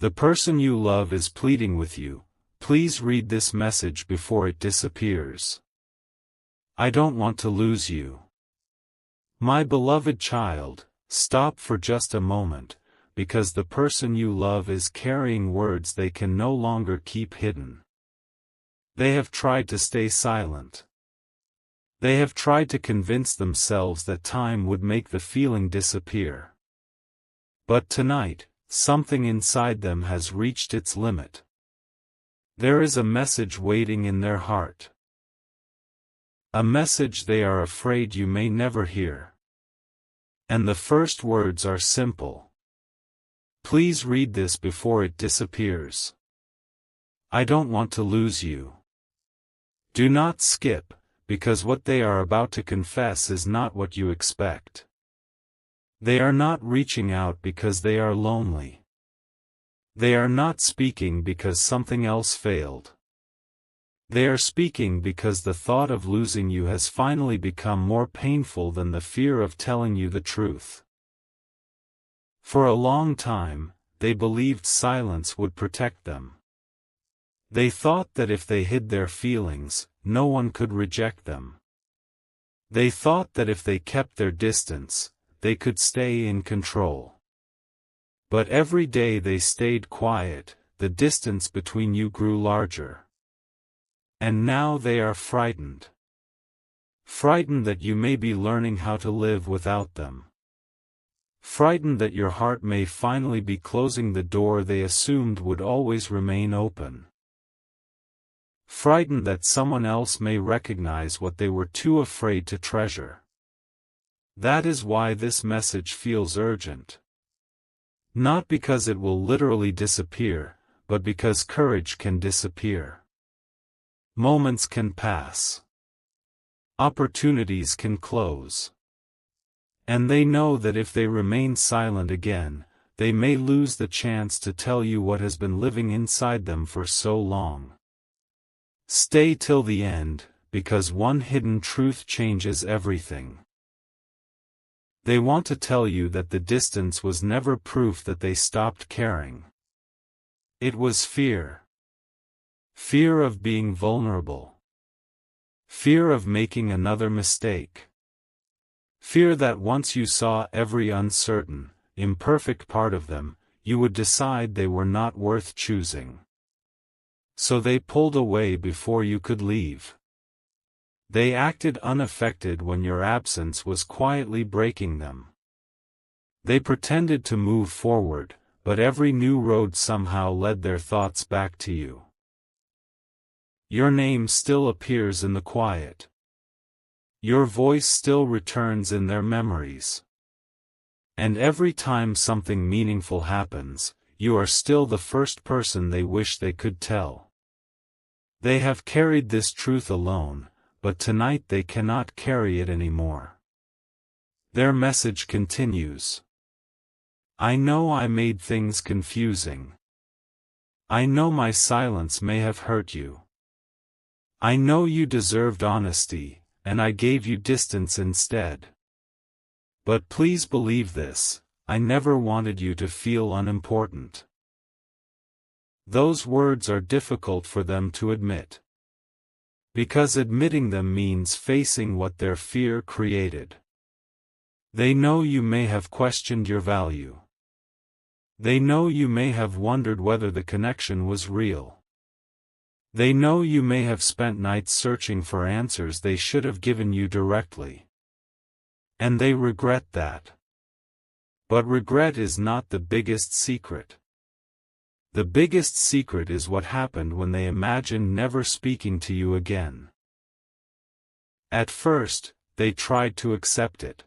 The person you love is pleading with you. Please read this message before it disappears. I don't want to lose you. My beloved child, stop for just a moment, because the person you love is carrying words they can no longer keep hidden. They have tried to stay silent. They have tried to convince themselves that time would make the feeling disappear. But tonight, something inside them has reached its limit. There is a message waiting in their heart. A message they are afraid you may never hear. And the first words are simple. Please read this before it disappears. I don't want to lose you. Do not skip, because what they are about to confess is not what you expect. They are not reaching out because they are lonely. They are not speaking because something else failed. They are speaking because the thought of losing you has finally become more painful than the fear of telling you the truth. For a long time, they believed silence would protect them. They thought that if they hid their feelings, no one could reject them. They thought that if they kept their distance, they could stay in control. But every day they stayed quiet, the distance between you grew larger. And now they are frightened. Frightened that you may be learning how to live without them. Frightened that your heart may finally be closing the door they assumed would always remain open. Frightened that someone else may recognize what they were too afraid to treasure. That is why this message feels urgent. Not because it will literally disappear, but because courage can disappear. Moments can pass. Opportunities can close. And they know that if they remain silent again, they may lose the chance to tell you what has been living inside them for so long. Stay till the end, because one hidden truth changes everything. They want to tell you that the distance was never proof that they stopped caring. It was fear. Fear of being vulnerable. Fear of making another mistake. Fear that once you saw every uncertain, imperfect part of them, you would decide they were not worth choosing. So they pulled away before you could leave. They acted unaffected when your absence was quietly breaking them. They pretended to move forward, but every new road somehow led their thoughts back to you. Your name still appears in the quiet. Your voice still returns in their memories. And every time something meaningful happens, you are still the first person they wish they could tell. They have carried this truth alone, but tonight they cannot carry it anymore. Their message continues. I know I made things confusing. I know my silence may have hurt you. I know you deserved honesty, and I gave you distance instead. But please believe this, I never wanted you to feel unimportant. Those words are difficult for them to admit. Because admitting them means facing what their fear created. They know you may have questioned your value. They know you may have wondered whether the connection was real. They know you may have spent nights searching for answers they should have given you directly. And they regret that. But regret is not the biggest secret. The biggest secret is what happened when they imagined never speaking to you again. At first, they tried to accept it.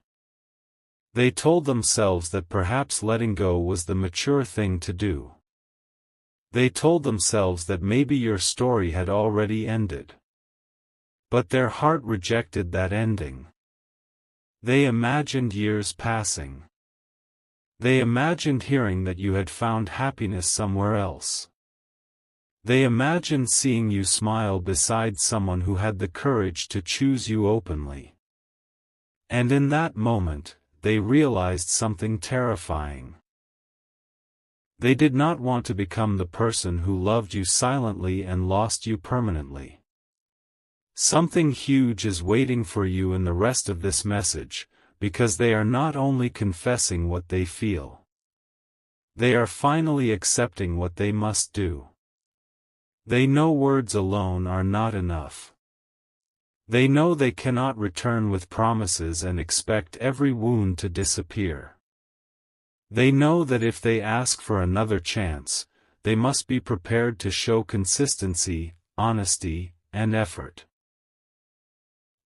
They told themselves that perhaps letting go was the mature thing to do. They told themselves that maybe your story had already ended. But their heart rejected that ending. They imagined years passing. They imagined hearing that you had found happiness somewhere else. They imagined seeing you smile beside someone who had the courage to choose you openly. And in that moment, they realized something terrifying. They did not want to become the person who loved you silently and lost you permanently. Something huge is waiting for you in the rest of this message, because they are not only confessing what they feel. They are finally accepting what they must do. They know words alone are not enough. They know they cannot return with promises and expect every wound to disappear. They know that if they ask for another chance, they must be prepared to show consistency, honesty, and effort.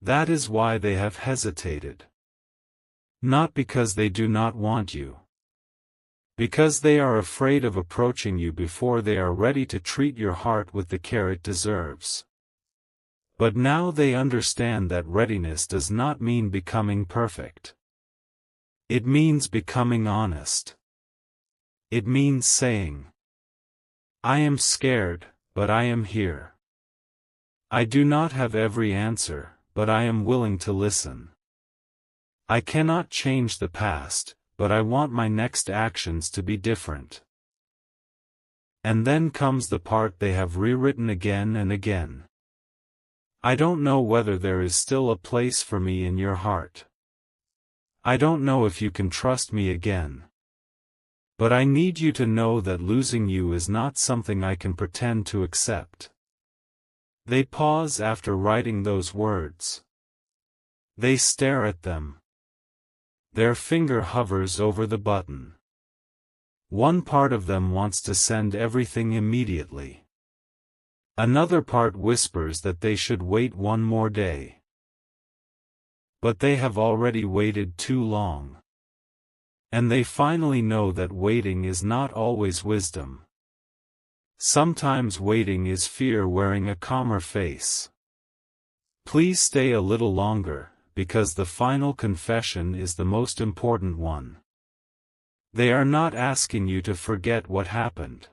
That is why they have hesitated. Not because they do not want you. Because they are afraid of approaching you before they are ready to treat your heart with the care it deserves. But now they understand that readiness does not mean becoming perfect. It means becoming honest. It means saying, "I am scared, but I am here. I do not have every answer, but I am willing to listen. I cannot change the past, but I want my next actions to be different." And then comes the part they have rewritten again and again. "I don't know whether there is still a place for me in your heart. I don't know if you can trust me again. But I need you to know that losing you is not something I can pretend to accept." They pause after writing those words. They stare at them. Their finger hovers over the button. One part of them wants to send everything immediately. Another part whispers that they should wait one more day. But they have already waited too long. And they finally know that waiting is not always wisdom. Sometimes waiting is fear wearing a calmer face. Please stay a little longer, because the final confession is the most important one. They are not asking you to forget what happened.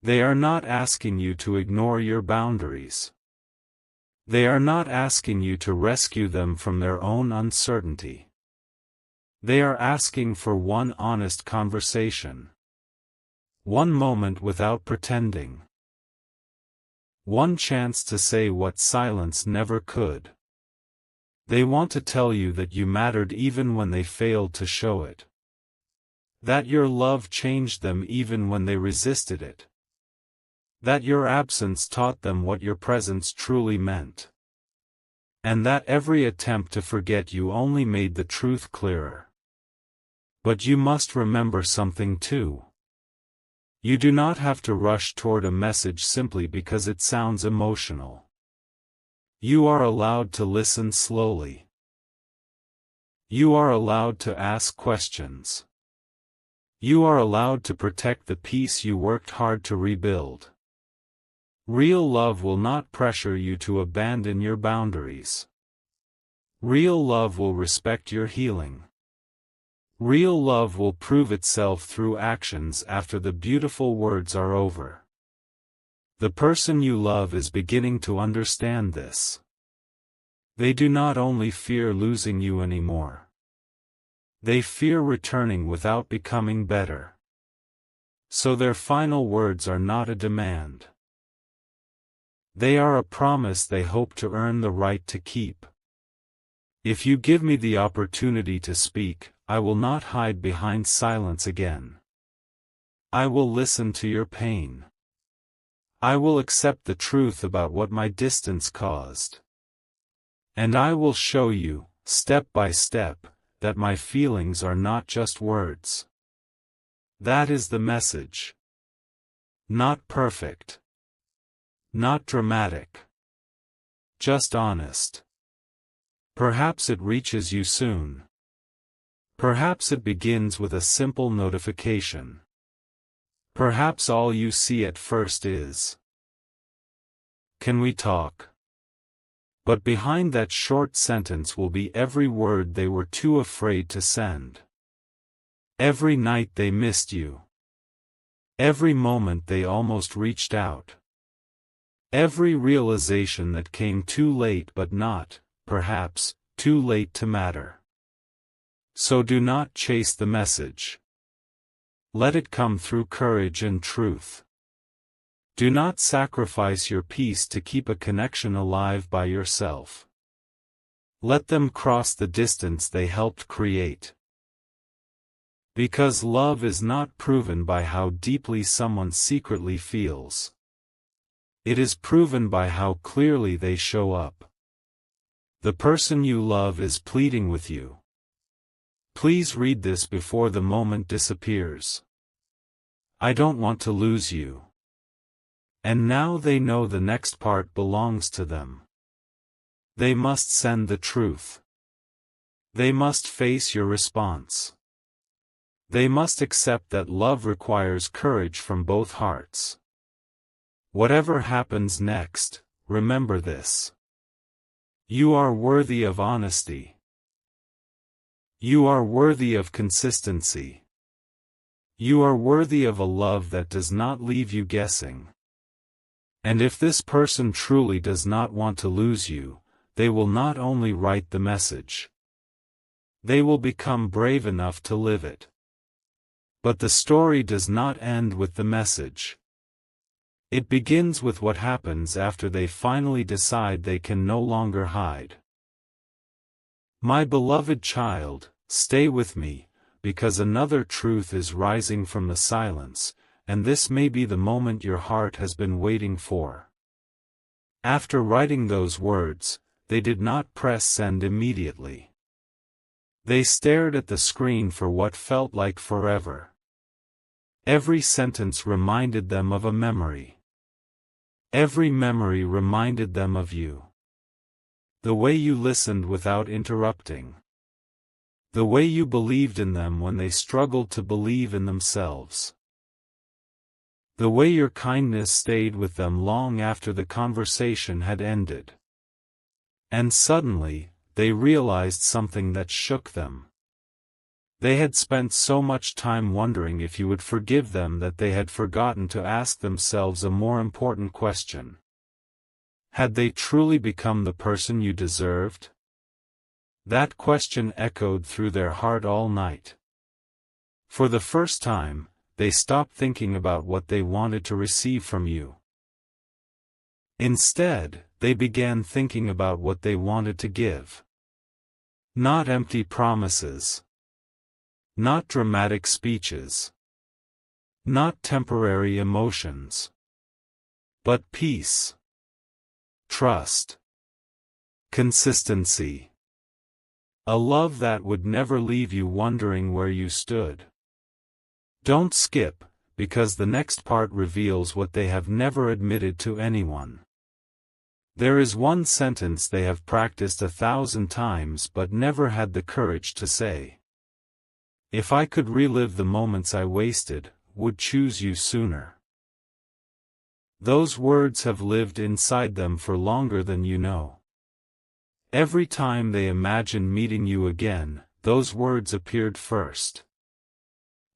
They are not asking you to ignore your boundaries. They are not asking you to rescue them from their own uncertainty. They are asking for one honest conversation. One moment without pretending. One chance to say what silence never could. They want to tell you that you mattered even when they failed to show it. That your love changed them even when they resisted it. That your absence taught them what your presence truly meant. And that every attempt to forget you only made the truth clearer. But you must remember something too. You do not have to rush toward a message simply because it sounds emotional. You are allowed to listen slowly. You are allowed to ask questions. You are allowed to protect the peace you worked hard to rebuild. Real love will not pressure you to abandon your boundaries. Real love will respect your healing. Real love will prove itself through actions after the beautiful words are over. The person you love is beginning to understand this. They do not only fear losing you anymore. They fear returning without becoming better. So their final words are not a demand. They are a promise they hope to earn the right to keep. If you give me the opportunity to speak, I will not hide behind silence again. I will listen to your pain. I will accept the truth about what my distance caused. And I will show you, step by step, that my feelings are not just words. That is the message. Not perfect. Not dramatic. Just honest. Perhaps it reaches you soon. Perhaps it begins with a simple notification. Perhaps all you see at first is, "Can we talk?" But behind that short sentence will be every word they were too afraid to send. Every night they missed you. Every moment they almost reached out. Every realization that came too late but not, perhaps, too late to matter. So do not chase the message. Let it come through courage and truth. Do not sacrifice your peace to keep a connection alive by yourself. Let them cross the distance they helped create. Because love is not proven by how deeply someone secretly feels. It is proven by how clearly they show up. The person you love is pleading with you. Please read this before the moment disappears. I don't want to lose you. And now they know the next part belongs to them. They must send the truth. They must face your response. They must accept that love requires courage from both hearts. Whatever happens next, remember this. You are worthy of honesty. You are worthy of consistency. You are worthy of a love that does not leave you guessing. And if this person truly does not want to lose you, they will not only write the message. They will become brave enough to live it. But the story does not end with the message. It begins with what happens after they finally decide they can no longer hide. My beloved child, stay with me, because another truth is rising from the silence, and this may be the moment your heart has been waiting for. After writing those words, they did not press send immediately. They stared at the screen for what felt like forever. Every sentence reminded them of a memory. Every memory reminded them of you. The way you listened without interrupting. The way you believed in them when they struggled to believe in themselves. The way your kindness stayed with them long after the conversation had ended. And suddenly, they realized something that shook them. They had spent so much time wondering if you would forgive them that they had forgotten to ask themselves a more important question. Had they truly become the person you deserved? That question echoed through their heart all night. For the first time, they stopped thinking about what they wanted to receive from you. Instead, they began thinking about what they wanted to give. Not empty promises. Not dramatic speeches. Not temporary emotions. But peace. Trust. Consistency. A love that would never leave you wondering where you stood. Don't skip, because the next part reveals what they have never admitted to anyone. There is one sentence they have practiced 1,000 times but never had the courage to say. If I could relive the moments I wasted, would choose you sooner. Those words have lived inside them for longer than you know. Every time they imagined meeting you again, those words appeared first.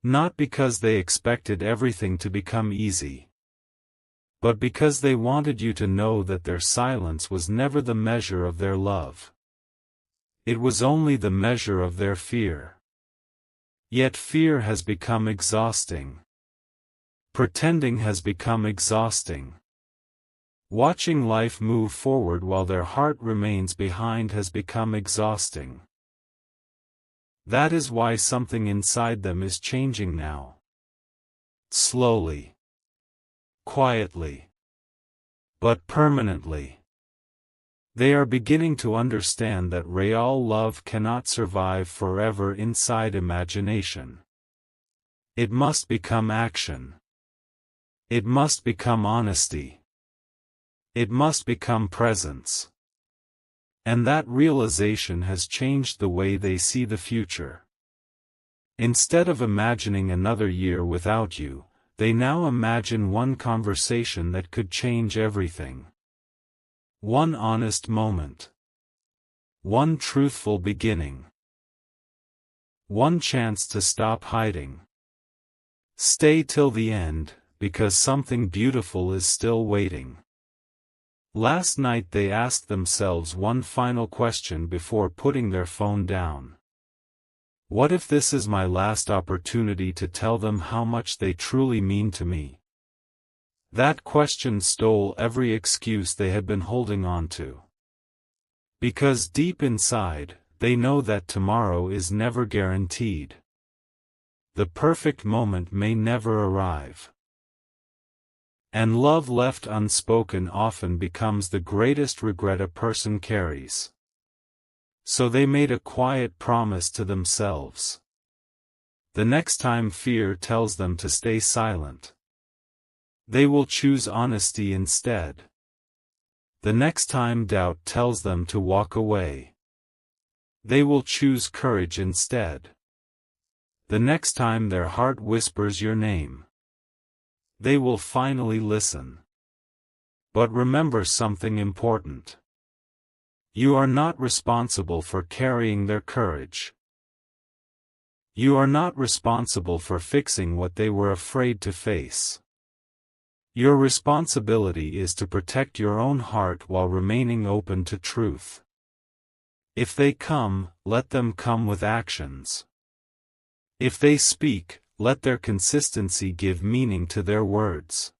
Not because they expected everything to become easy, but because they wanted you to know that their silence was never the measure of their love. It was only the measure of their fear. Yet fear has become exhausting. Pretending has become exhausting. Watching life move forward while their heart remains behind has become exhausting. That is why something inside them is changing now. Slowly. Quietly. But permanently. They are beginning to understand that real love cannot survive forever inside imagination. It must become action. It must become honesty. It must become presence. And that realization has changed the way they see the future. Instead of imagining another year without you, they now imagine one conversation that could change everything. One honest moment. One truthful beginning. One chance to stop hiding. Stay till the end, because something beautiful is still waiting. Last night they asked themselves one final question before putting their phone down. What if this is my last opportunity to tell them how much they truly mean to me? That question stole every excuse they had been holding on to. Because deep inside, they know that tomorrow is never guaranteed. The perfect moment may never arrive. And love left unspoken often becomes the greatest regret a person carries. So they made a quiet promise to themselves. The next time fear tells them to stay silent, they will choose honesty instead. The next time doubt tells them to walk away, they will choose courage instead. The next time their heart whispers your name, they will finally listen. But remember something important. You are not responsible for carrying their courage. You are not responsible for fixing what they were afraid to face. Your responsibility is to protect your own heart while remaining open to truth. If they come, let them come with actions. If they speak, let their consistency give meaning to their words.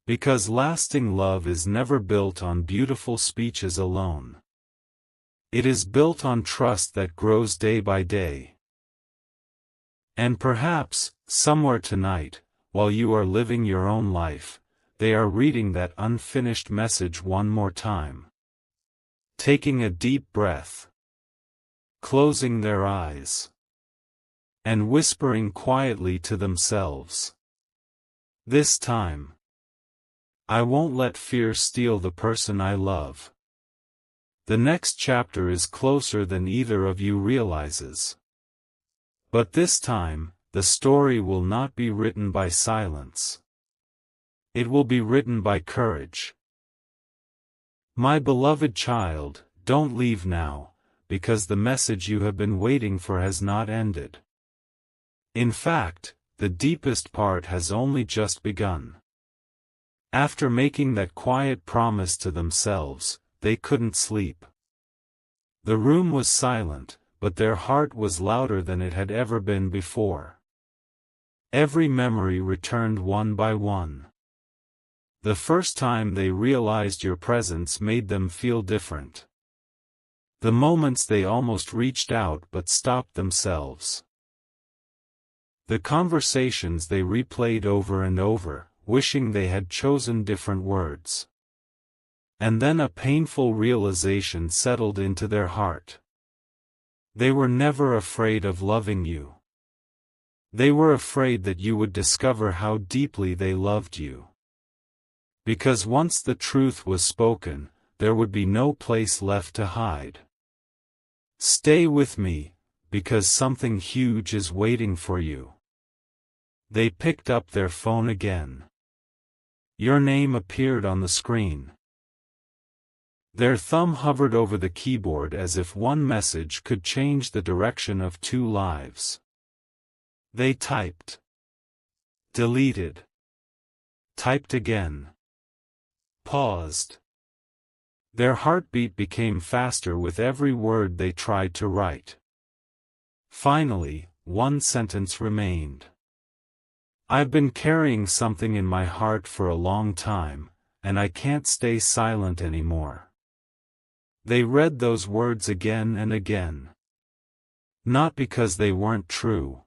Because lasting love is never built on beautiful speeches alone. It is built on trust that grows day by day. And perhaps, somewhere tonight, while you are living your own life, they are reading that unfinished message one more time. Taking a deep breath. Closing their eyes. And whispering quietly to themselves. This time, I won't let fear steal the person I love. The next chapter is closer than either of you realizes. But this time, the story will not be written by silence. It will be written by courage. My beloved child, don't leave now, because the message you have been waiting for has not ended. In fact, the deepest part has only just begun. After making that quiet promise to themselves, they couldn't sleep. The room was silent, but their heart was louder than it had ever been before. Every memory returned one by one. The first time they realized your presence made them feel different. The moments they almost reached out but stopped themselves. The conversations they replayed over and over, wishing they had chosen different words. And then a painful realization settled into their heart. They were never afraid of loving you. They were afraid that you would discover how deeply they loved you. Because once the truth was spoken, there would be no place left to hide. Stay with me, because something huge is waiting for you. They picked up their phone again. Your name appeared on the screen. Their thumb hovered over the keyboard as if one message could change the direction of two lives. They typed. Deleted. Typed again. Paused. Their heartbeat became faster with every word they tried to write. Finally, one sentence remained. I've been carrying something in my heart for a long time, and I can't stay silent anymore. They read those words again and again. Not because they weren't true,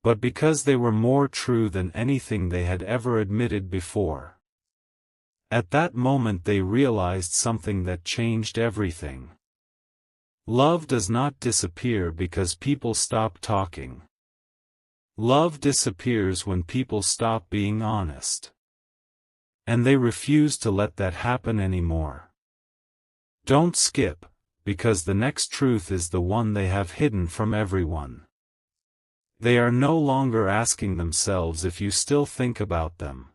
but because they were more true than anything they had ever admitted before. At that moment they realized something that changed everything. Love does not disappear because people stop talking. Love disappears when people stop being honest. And they refuse to let that happen anymore. Don't skip, because the next truth is the one they have hidden from everyone. They are no longer asking themselves if you still think about them.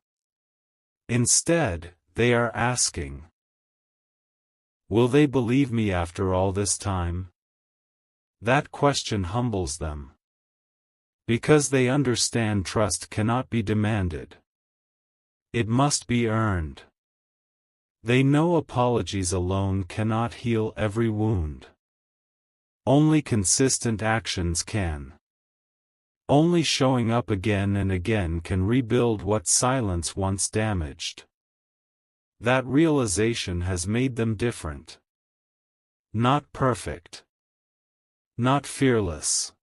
Instead, they are asking, will they believe me after all this time? That question humbles them. Because they understand trust cannot be demanded. It must be earned. They know apologies alone cannot heal every wound. Only consistent actions can. Only showing up again and again can rebuild what silence once damaged. That realization has made them different. Not perfect. Not fearless.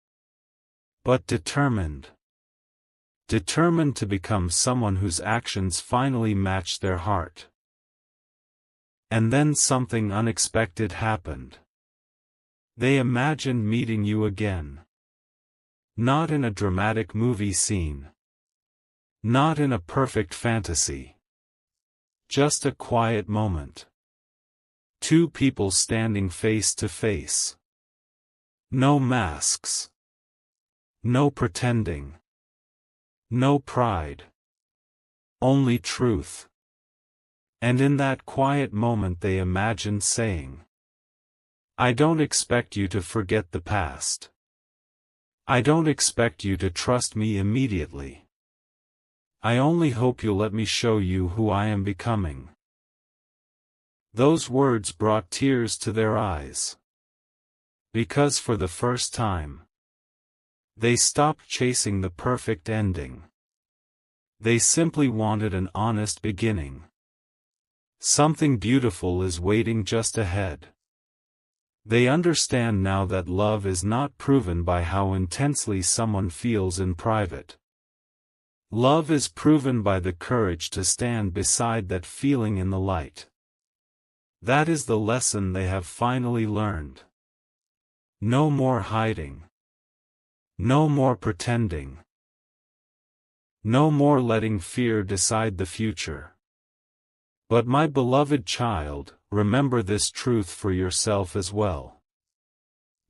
But determined. Determined to become someone whose actions finally match their heart. And then something unexpected happened. They imagined meeting you again. Not in a dramatic movie scene. Not in a perfect fantasy. Just a quiet moment. Two people standing face to face. No masks. No pretending. No pride. Only truth. And in that quiet moment they imagined saying, I don't expect you to forget the past. I don't expect you to trust me immediately. I only hope you'll let me show you who I am becoming. Those words brought tears to their eyes. Because for the first time, they stopped chasing the perfect ending. They simply wanted an honest beginning. Something beautiful is waiting just ahead. They understand now that love is not proven by how intensely someone feels in private. Love is proven by the courage to stand beside that feeling in the light. That is the lesson they have finally learned. No more hiding. No more pretending. No more letting fear decide the future. But my beloved child, remember this truth for yourself as well.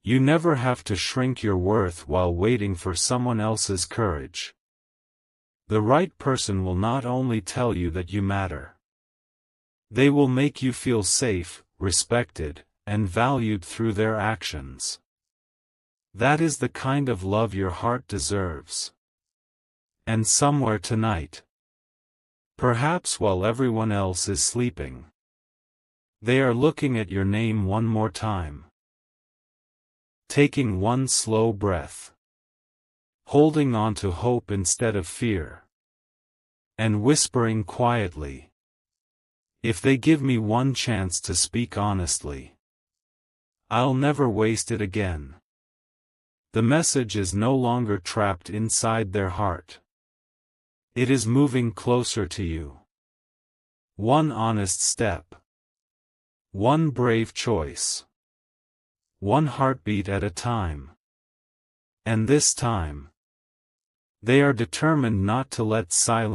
You never have to shrink your worth while waiting for someone else's courage. The right person will not only tell you that you matter. They will make you feel safe, respected, and valued through their actions. That is the kind of love your heart deserves. And somewhere tonight, perhaps while everyone else is sleeping, they are looking at your name one more time. Taking one slow breath. Holding on to hope instead of fear. And whispering quietly, if they give me one chance to speak honestly, I'll never waste it again. The message is no longer trapped inside their heart. It is moving closer to you. One honest step. One brave choice. One heartbeat at a time. And this time, they are determined not to let silence